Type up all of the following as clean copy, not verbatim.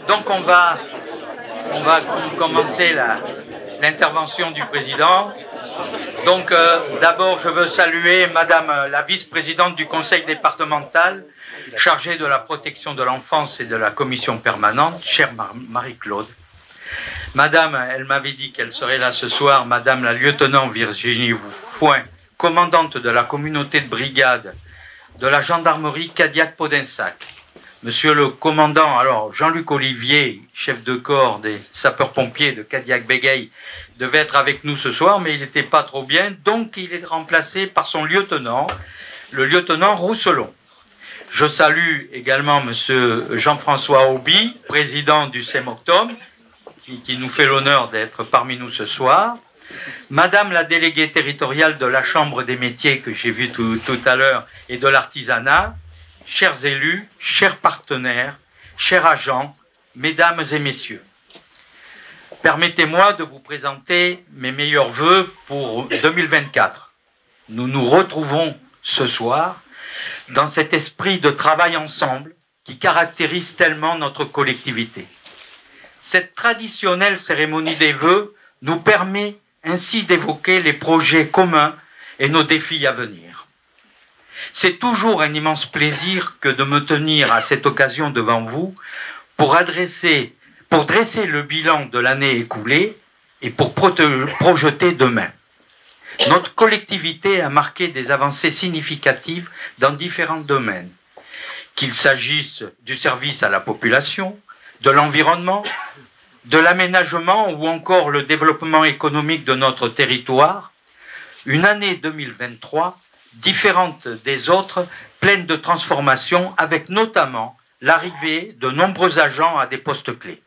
Donc on va commencer l'intervention du président. Donc d'abord je veux saluer Madame la vice-présidente du conseil départemental chargée de la protection de l'enfance et de la commission permanente, chère Marie-Claude. Madame, elle m'avait dit qu'elle serait là ce soir, Madame la lieutenant Virginie Fouin, commandante de la communauté de brigade de la gendarmerie Cadillac-Podensac. Monsieur le commandant, alors Jean-Luc Olivier, chef de corps des sapeurs-pompiers de Cadillac-Bégueil, devait être avec nous ce soir, mais il n'était pas trop bien, donc il est remplacé par son lieutenant, le lieutenant Rousselon. Je salue également monsieur Jean-François Auby, président du CEMOCTOM, qui nous fait l'honneur d'être parmi nous ce soir. Madame la déléguée territoriale de la Chambre des métiers que j'ai vue tout à l'heure et de l'artisanat, chers élus, chers partenaires, chers agents, mesdames et messieurs. Permettez-moi de vous présenter mes meilleurs vœux pour 2024. Nous nous retrouvons ce soir dans cet esprit de travail ensemble qui caractérise tellement notre collectivité. Cette traditionnelle cérémonie des vœux nous permet ainsi d'évoquer les projets communs et nos défis à venir. C'est toujours un immense plaisir que de me tenir à cette occasion devant vous pour dresser le bilan de l'année écoulée et pour projeter demain. Notre collectivité a marqué des avancées significatives dans différents domaines, qu'il s'agisse du service à la population, de l'environnement, de l'aménagement ou encore le développement économique de notre territoire. Une année 2023 différente des autres, pleine de transformations, avec notamment l'arrivée de nombreux agents à des postes clés.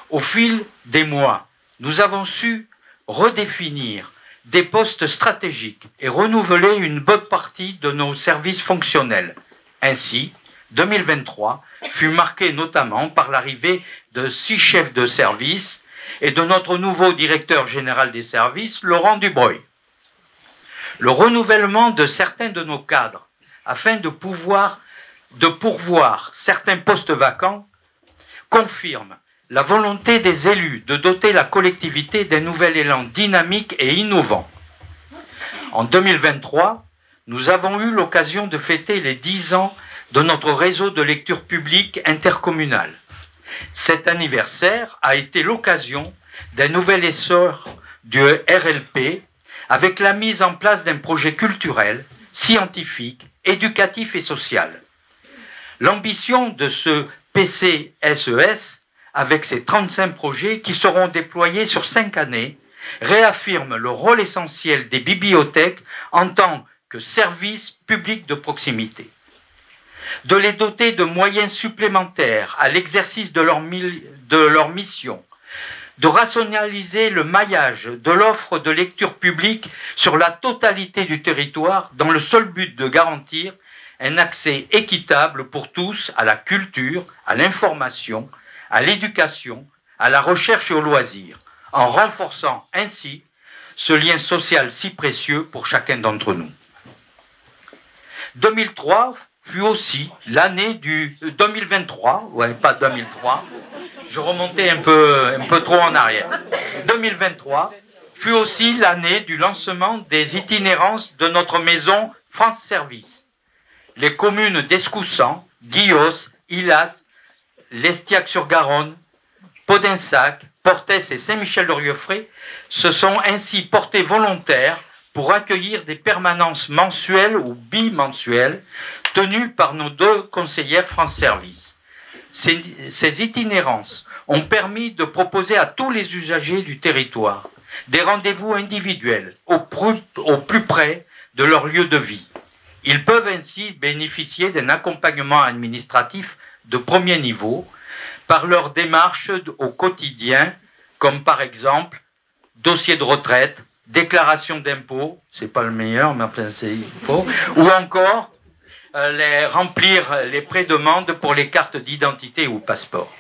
Au fil des mois, nous avons su redéfinir des postes stratégiques et renouveler une bonne partie de nos services fonctionnels. Ainsi, 2023 fut marqué notamment par l'arrivée de 6 chefs de service et de notre nouveau directeur général des services, Laurent Dubreuil. Le renouvellement de certains de nos cadres afin de pourvoir certains postes vacants confirme la volonté des élus de doter la collectivité d'un nouvel élan dynamique et innovant. En 2023, nous avons eu l'occasion de fêter les 10 ans de notre réseau de lecture publique intercommunal. Cet anniversaire a été l'occasion d'un nouvel essor du RLP avec la mise en place d'un projet culturel, scientifique, éducatif et social. L'ambition de ce PCSES, avec ses 35 projets qui seront déployés sur 5 années, réaffirme le rôle essentiel des bibliothèques en tant que service public de proximité. De les doter de moyens supplémentaires à l'exercice de leur mission, de rationaliser le maillage de l'offre de lecture publique sur la totalité du territoire dans le seul but de garantir un accès équitable pour tous à la culture, à l'information, à l'éducation, à la recherche et au loisir, en renforçant ainsi ce lien social si précieux pour chacun d'entre nous. 2003 fut aussi l'année du 2023, ouais, pas 2003, je remontais un peu trop en arrière. 2023 fut aussi l'année du lancement des itinérances de notre maison France Service. Les communes d'Escoussan, Guillos, Illas, Lestiac-sur-Garonne, Podensac, Portès et Saint-Michel-de-Rieuffray se sont ainsi portés volontaires pour accueillir des permanences mensuelles ou bimensuelles tenues par nos 2 conseillères France Service. Ces itinérances ont permis de proposer à tous les usagers du territoire des rendez-vous individuels au plus près de leur lieu de vie. Ils peuvent ainsi bénéficier d'un accompagnement administratif de premier niveau par leurs démarches au quotidien, comme par exemple dossier de retraite, déclaration d'impôt, c'est pas le meilleur, mais enfin c'est faux, ou encore remplir les pré-demandes pour les cartes d'identité ou passeport.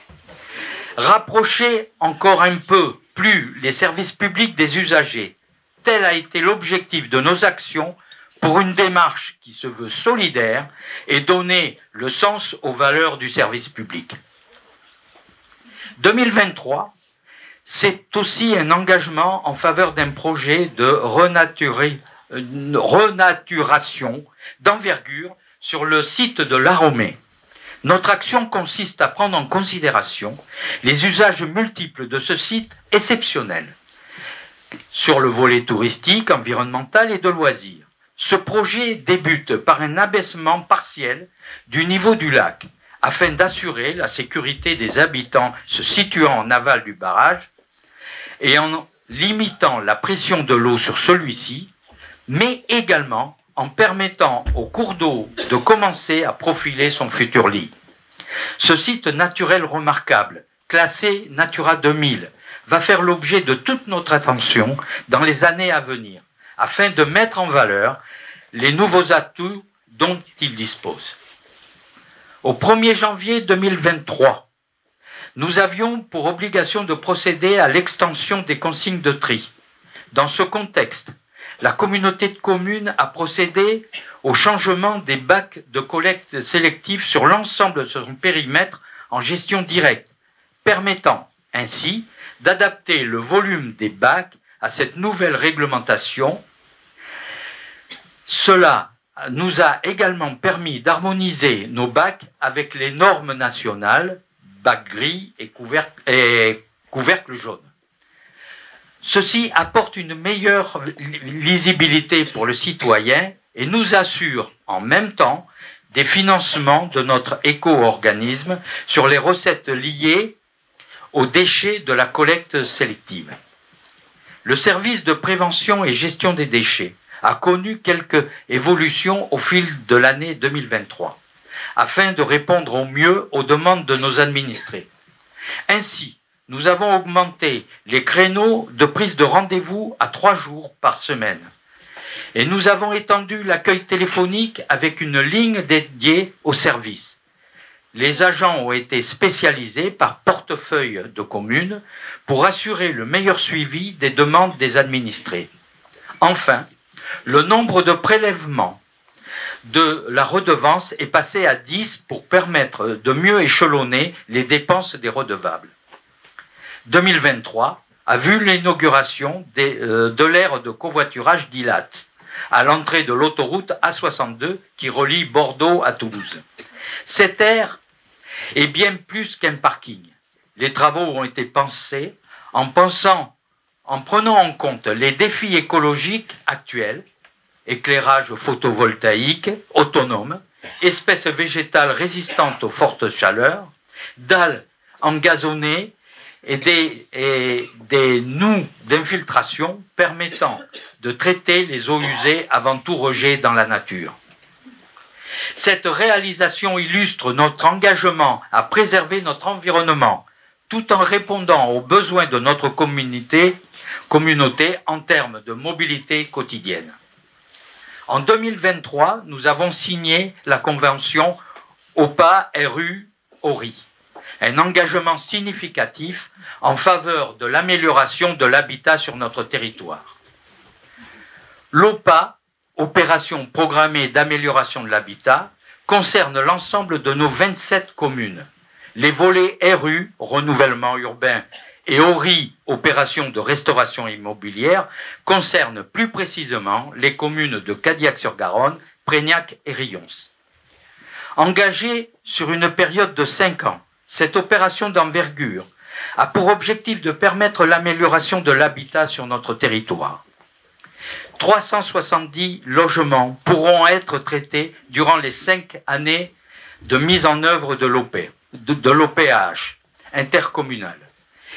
Rapprocher encore un peu plus les services publics des usagers, tel a été l'objectif de nos actions pour une démarche qui se veut solidaire et donner le sens aux valeurs du service public. 2023, c'est aussi un engagement en faveur d'un projet de renaturation d'envergure sur le site de l'Aromé. Notre action consiste à prendre en considération les usages multiples de ce site exceptionnel sur le volet touristique, environnemental et de loisirs. Ce projet débute par un abaissement partiel du niveau du lac afin d'assurer la sécurité des habitants se situant en aval du barrage et en limitant la pression de l'eau sur celui-ci, mais également en permettant au cours d'eau de commencer à profiler son futur lit. Ce site naturel remarquable, classé Natura 2000, va faire l'objet de toute notre attention dans les années à venir, afin de mettre en valeur les nouveaux atouts dont il dispose. Au 1er janvier 2023, nous avions pour obligation de procéder à l'extension des consignes de tri. Dans ce contexte, la communauté de communes a procédé au changement des bacs de collecte sélective sur l'ensemble de son périmètre en gestion directe, permettant ainsi d'adapter le volume des bacs à cette nouvelle réglementation. Cela nous a également permis d'harmoniser nos bacs avec les normes nationales, bacs gris et couvercle jaune. Ceci apporte une meilleure lisibilité pour le citoyen et nous assure en même temps des financements de notre éco-organisme sur les recettes liées aux déchets de la collecte sélective. Le service de prévention et gestion des déchets a connu quelques évolutions au fil de l'année 2023, afin de répondre au mieux aux demandes de nos administrés. Ainsi, nous avons augmenté les créneaux de prise de rendez-vous à 3 jours par semaine. Et nous avons étendu l'accueil téléphonique avec une ligne dédiée au service. Les agents ont été spécialisés par portefeuille de communes pour assurer le meilleur suivi des demandes des administrés. Enfin, le nombre de prélèvements de la redevance est passé à 10 pour permettre de mieux échelonner les dépenses des redevables. 2023 a vu l'inauguration de l'aire de covoiturage d'Ilat, à l'entrée de l'autoroute A62 qui relie Bordeaux à Toulouse. Cette aire est bien plus qu'un parking. Les travaux ont été pensés en prenant en compte les défis écologiques actuels, éclairage photovoltaïque autonome, espèces végétales résistantes aux fortes chaleurs, dalles engazonnées et des noues d'infiltration permettant de traiter les eaux usées avant tout rejet dans la nature. Cette réalisation illustre notre engagement à préserver notre environnement tout en répondant aux besoins de notre communauté en termes de mobilité quotidienne. En 2023, nous avons signé la convention OPA-RU-ORI, un engagement significatif en faveur de l'amélioration de l'habitat sur notre territoire. L'OPA, Opération programmée d'amélioration de l'habitat, concerne l'ensemble de nos 27 communes. Les volets RU, renouvellement urbain, et ORI, opération de restauration immobilière, concernent plus précisément les communes de Cadillac-sur-Garonne, Prégnac et Rions. Engagée sur une période de 5 ans, cette opération d'envergure a pour objectif de permettre l'amélioration de l'habitat sur notre territoire. 370 logements pourront être traités durant les 5 années de mise en œuvre de l'OPAH intercommunal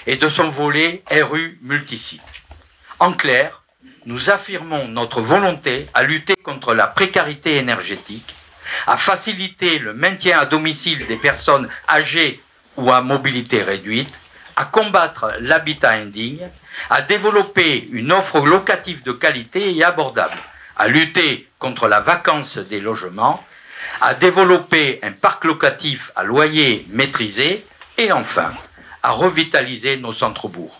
et de son volet RU multisite. En clair, nous affirmons notre volonté à lutter contre la précarité énergétique, à faciliter le maintien à domicile des personnes âgées ou à mobilité réduite, à combattre l'habitat indigne, à développer une offre locative de qualité et abordable, à lutter contre la vacance des logements, à développer un parc locatif à loyer maîtrisé et enfin, à revitaliser nos centres-bourgs.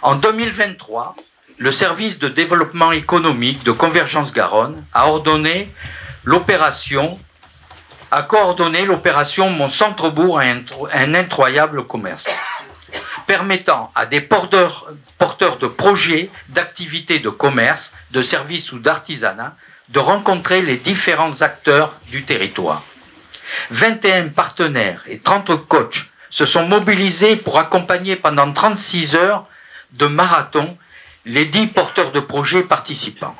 En 2023, le service de développement économique de Convergence Garonne a ordonné l'opération a coordonné l'opération Mon Centre-Bourg a un incroyable commerce, permettant à des porteurs de projets, d'activités de commerce, de services ou d'artisanat de rencontrer les différents acteurs du territoire. 21 partenaires et 30 coachs se sont mobilisés pour accompagner pendant 36 heures de marathon les 10 porteurs de projets participants.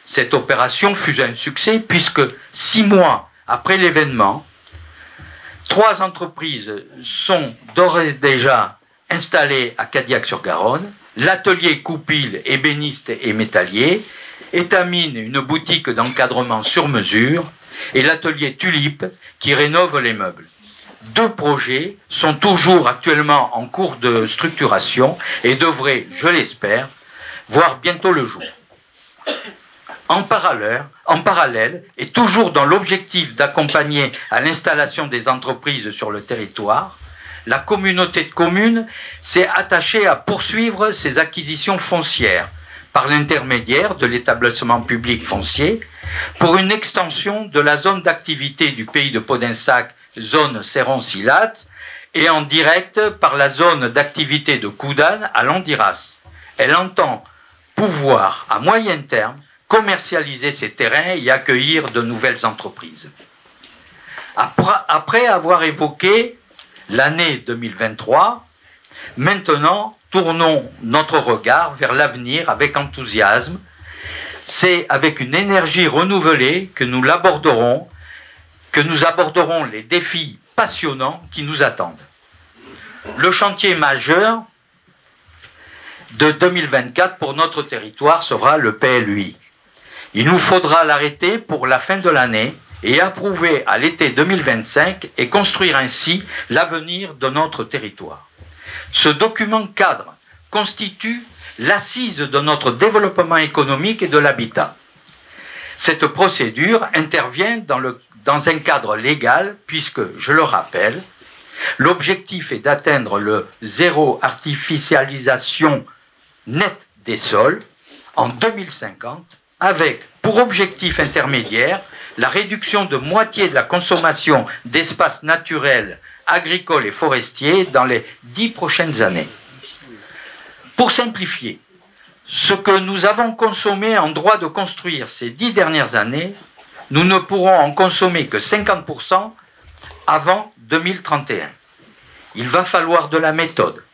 Cette opération fut un succès puisque 6 mois après l'événement, 3 entreprises sont d'ores et déjà installées à Cadillac-sur-Garonne, l'atelier Coupil, ébéniste et métallier, Étamine, une boutique d'encadrement sur mesure, et l'atelier Tulipe qui rénove les meubles. 2 projets sont toujours actuellement en cours de structuration et devraient, je l'espère, voir bientôt le jour. En parallèle, et toujours dans l'objectif d'accompagner à l'installation des entreprises sur le territoire, la communauté de communes s'est attachée à poursuivre ses acquisitions foncières par l'intermédiaire de l'établissement public foncier pour une extension de la zone d'activité du pays de Podensac, zone Serron-Silat, et en direct par la zone d'activité de Coudane à Landiras. Elle entend pouvoir, à moyen terme, commercialiser ces terrains et accueillir de nouvelles entreprises. Après avoir évoqué l'année 2023, maintenant, tournons notre regard vers l'avenir avec enthousiasme. C'est avec une énergie renouvelée que nous aborderons les défis passionnants qui nous attendent. Le chantier majeur de 2024 pour notre territoire sera le PLUI. Il nous faudra l'arrêter pour la fin de l'année et approuver à l'été 2025 et construire ainsi l'avenir de notre territoire. Ce document cadre constitue l'assise de notre développement économique et de l'habitat. Cette procédure intervient dans un cadre légal puisque, je le rappelle, l'objectif est d'atteindre le zéro artificialisation nette des sols en 2050 avec pour objectif intermédiaire la réduction de moitié de la consommation d'espaces naturels, agricoles et forestiers dans les 10 prochaines années. Pour simplifier, ce que nous avons consommé en droit de construire ces 10 dernières années, nous ne pourrons en consommer que 50% avant 2031. Il va falloir de la méthode,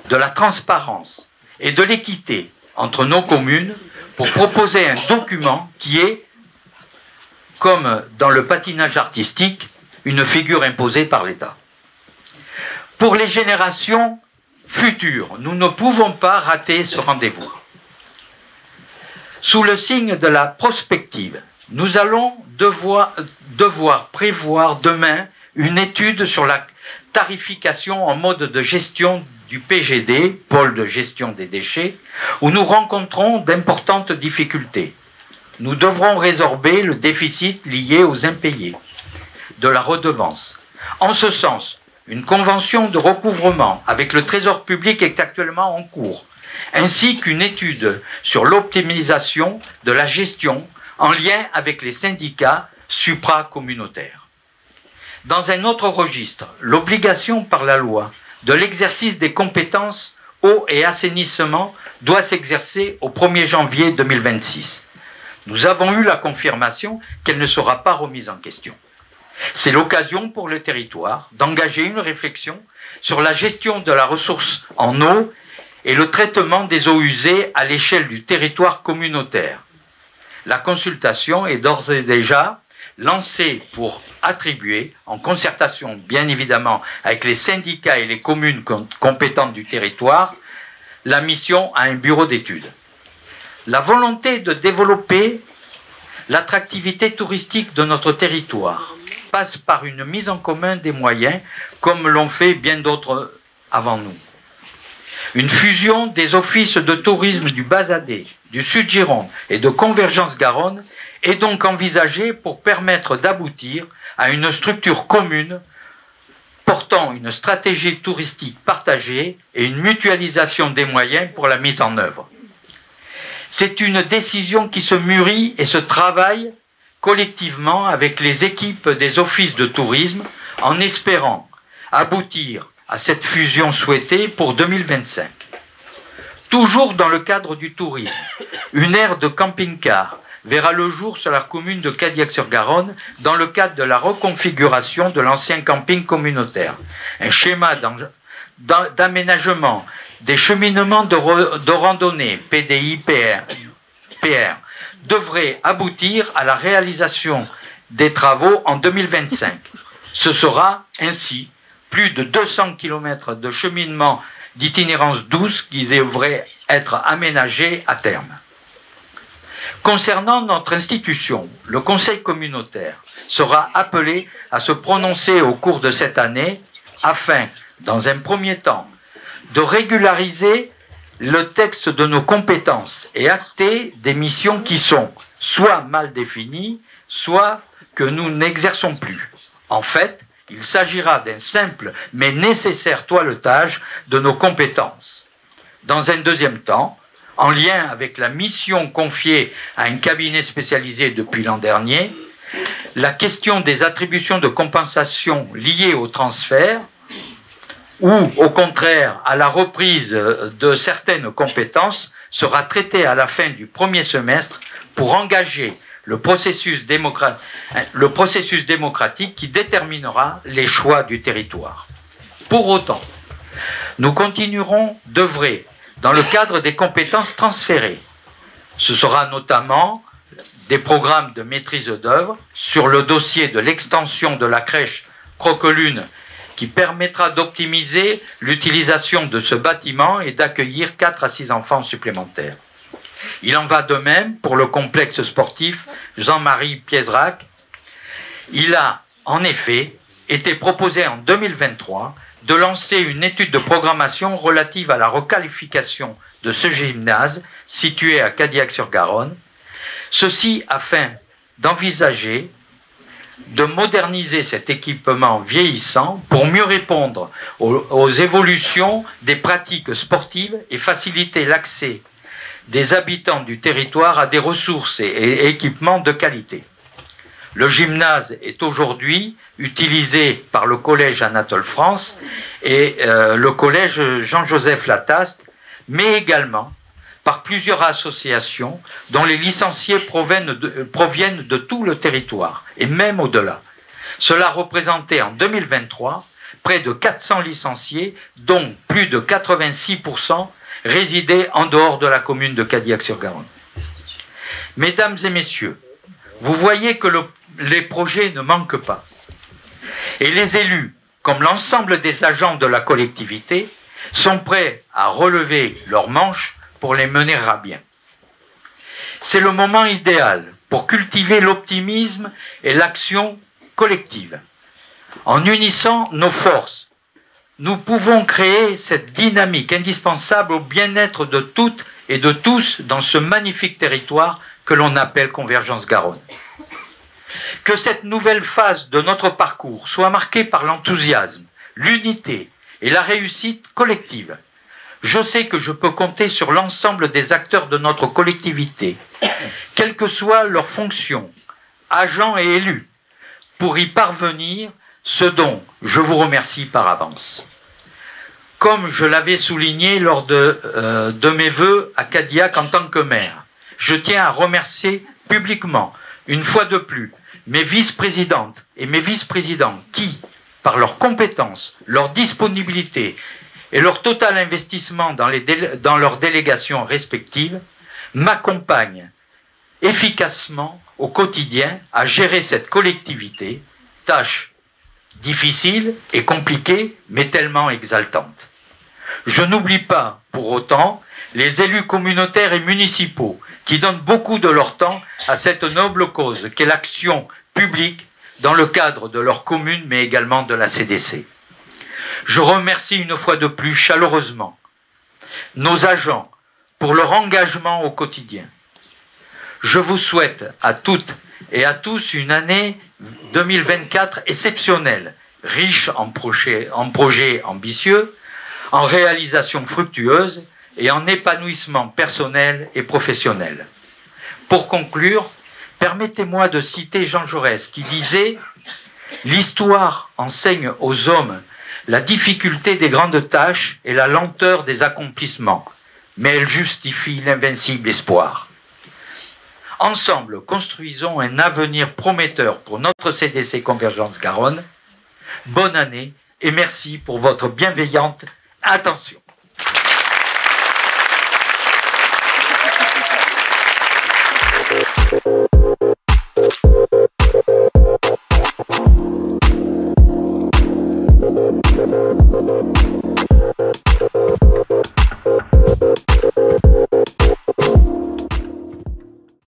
de la transparence et de l'équité entre nos communes pour proposer un document qui est, comme dans le patinage artistique, une figure imposée par l'État. Pour les générations futures, nous ne pouvons pas rater ce rendez-vous. Sous le signe de la prospective, nous allons devoir prévoir demain une étude sur la tarification en mode de gestion du PGD, pôle de gestion des déchets, où nous rencontrons d'importantes difficultés. Nous devrons résorber le déficit lié aux impayés de la redevance. En ce sens, une convention de recouvrement avec le Trésor public est actuellement en cours, ainsi qu'une étude sur l'optimisation de la gestion en lien avec les syndicats supracommunautaires. Dans un autre registre, l'obligation par la loi de l'exercice des compétences eau et assainissement doit s'exercer au 1er janvier 2026. Nous avons eu la confirmation qu'elle ne sera pas remise en question. C'est l'occasion pour le territoire d'engager une réflexion sur la gestion de la ressource en eau et le traitement des eaux usées à l'échelle du territoire communautaire. La consultation est d'ores et déjà lancée pour attribuer, en concertation bien évidemment avec les syndicats et les communes compétentes du territoire, la mission à un bureau d'études. La volonté de développer l'attractivité touristique de notre territoire passe par une mise en commun des moyens, comme l'ont fait bien d'autres avant nous. Une fusion des offices de tourisme du Bazadais, du Sud-Gironde et de Convergence Garonne est donc envisagée pour permettre d'aboutir à une structure commune portant une stratégie touristique partagée et une mutualisation des moyens pour la mise en œuvre. C'est une décision qui se mûrit et se travaille collectivement avec les équipes des offices de tourisme en espérant aboutir à cette fusion souhaitée pour 2025. Toujours dans le cadre du tourisme, une aire de camping-car verra le jour sur la commune de Cadillac-sur-Garonne dans le cadre de la reconfiguration de l'ancien camping communautaire. Un schéma d'aménagement des cheminements de randonnée PR devrait aboutir à la réalisation des travaux en 2025. Ce sera ainsi plus de 200 km de cheminement d'itinérance douce qui devraient être aménagés à terme. Concernant notre institution, le Conseil communautaire sera appelé à se prononcer au cours de cette année afin, dans un premier temps, de régulariser le texte de nos compétences et acter des missions qui sont soit mal définies, soit que nous n'exerçons plus. En fait, il s'agira d'un simple mais nécessaire toilettage de nos compétences. Dans un deuxième temps, en lien avec la mission confiée à un cabinet spécialisé depuis l'an dernier, la question des attributions de compensation liées au transfert ou au contraire à la reprise de certaines compétences sera traitée à la fin du premier semestre pour engager le processus démocratique qui déterminera les choix du territoire. Pour autant, nous continuerons d'œuvrer dans le cadre des compétences transférées. Ce sera notamment des programmes de maîtrise d'œuvre sur le dossier de l'extension de la crèche Croquelune qui permettra d'optimiser l'utilisation de ce bâtiment et d'accueillir 4 à 6 enfants supplémentaires. Il en va de même pour le complexe sportif Jean-Marie Piezrac. Il a en effet été proposé en 2023 de lancer une étude de programmation relative à la requalification de ce gymnase situé à Cadillac-sur-Garonne, ceci afin d'envisager de moderniser cet équipement vieillissant pour mieux répondre aux évolutions des pratiques sportives et faciliter l'accès des habitants du territoire à des ressources et équipements de qualité. Le gymnase est aujourd'hui utilisé par le collège Anatole France et le collège Jean-Joseph Lataste, mais également par plusieurs associations dont les licenciés proviennent de tout le territoire et même au-delà. Cela représentait en 2023 près de 400 licenciés, dont plus de 86% résidaient en dehors de la commune de Cadillac-sur-Garonne. Mesdames et messieurs, vous voyez que les projets ne manquent pas. Et les élus, comme l'ensemble des agents de la collectivité, sont prêts à relever leurs manches pour les mener à bien. C'est le moment idéal pour cultiver l'optimisme et l'action collective. En unissant nos forces, nous pouvons créer cette dynamique indispensable au bien-être de toutes et de tous dans ce magnifique territoire que l'on appelle Convergence Garonne. Que cette nouvelle phase de notre parcours soit marquée par l'enthousiasme, l'unité et la réussite collective. Je sais que je peux compter sur l'ensemble des acteurs de notre collectivité, quelle que soit leur fonction, agents et élus, pour y parvenir, ce dont je vous remercie par avance. Comme je l'avais souligné lors de mes vœux à Cadillac en tant que maire, je tiens à remercier publiquement, une fois de plus, mes vice-présidentes et mes vice-présidents qui, par leurs compétences, leur disponibilité et leur total investissement dans leurs délégations respectives, m'accompagnent efficacement au quotidien à gérer cette collectivité, tâche difficile et compliquée, mais tellement exaltante. Je n'oublie pas, pour autant, les élus communautaires et municipaux qui donnent beaucoup de leur temps à cette noble cause qu'est l'action publique dans le cadre de leur commune, mais également de la CDC. Je remercie une fois de plus chaleureusement nos agents pour leur engagement au quotidien. Je vous souhaite à toutes et à tous une année 2024 exceptionnelle, riche en projets ambitieux, en réalisations fructueuses et en épanouissement personnel et professionnel. Pour conclure, Permettez-moi de citer Jean Jaurès qui disait « L'histoire enseigne aux hommes la difficulté des grandes tâches et la lenteur des accomplissements, mais elle justifie l'invincible espoir. » Ensemble, construisons un avenir prometteur pour notre CDC Convergence Garonne. Bonne année et merci pour votre bienveillante attention.